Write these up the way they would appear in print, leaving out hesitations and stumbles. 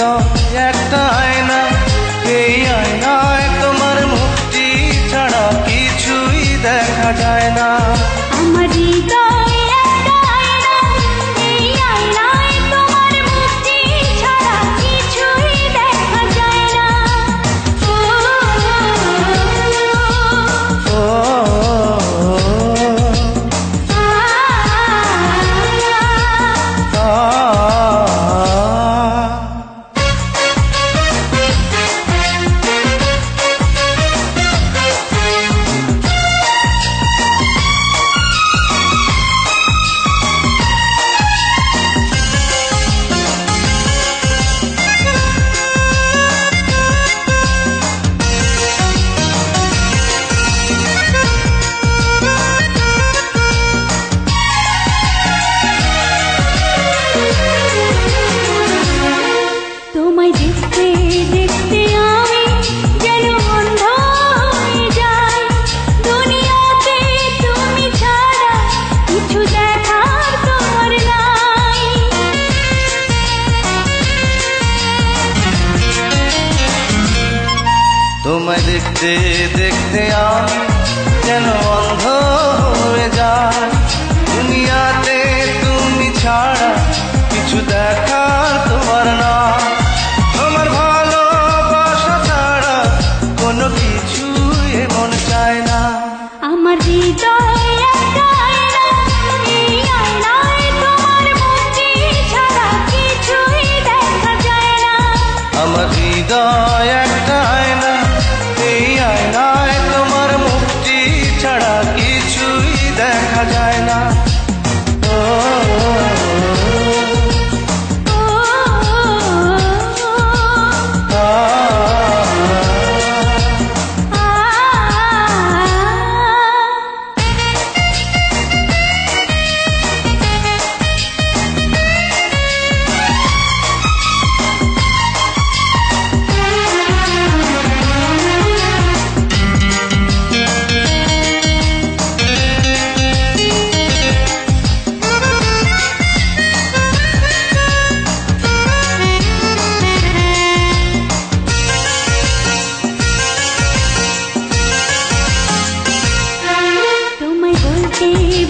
হৃদয় একটা আয়না, এই আয়নায় তোমার মুক্তি ছাড়া কিছুই দেখা যায় না। আমার হৃদয় একটা আয়না, এই আয়নায় তোমার মুক্তি ছাড়া কিছুই দেখা যায় না। তোমায় দেখতে দেখতে আমি যেন অন্ধ হয়ে যাই, দুনিয়াতে তুমি ছাড়া কিছু দেখার তোমার নাই। তোমায় দেখতে দেখতে আমি যেন অন্ধ হয়ে যাই, দুনিয়াতে তুমি ছাড়া কিছু দেখার তোমার না। তোমার ভালোবাসা ছাড়া কোনো কিছু এমন চায় না। আমার হৃদয় একটা আয়না, এই আয়নায় তোমার মুক্তি ছাড়া কিছুই দেখা যায় না। আমার হৃদয় একটা আয়না, এই আয়নায় তোমার মুক্তি ছাড়া কিছুই দেখা যায় না।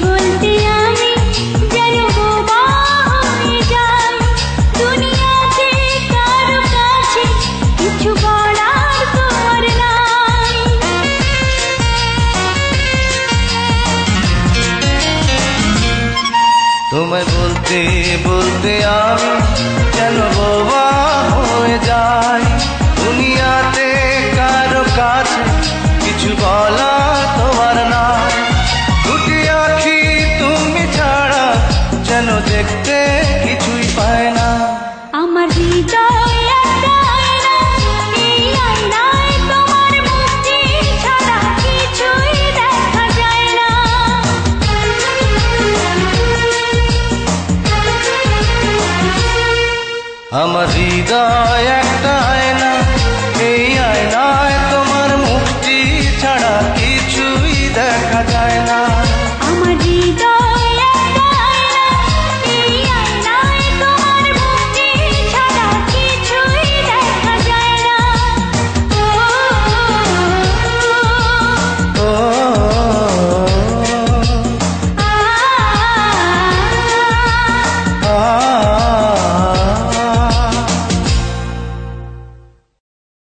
বলতে আমি যেন বোবা হয়ে যাই, দুনিয়াতে কারো কাছে কিছু বলার তোমার নাই। তোমায় বলতে বলতে আমি যেন বোবা হয়ে যাই,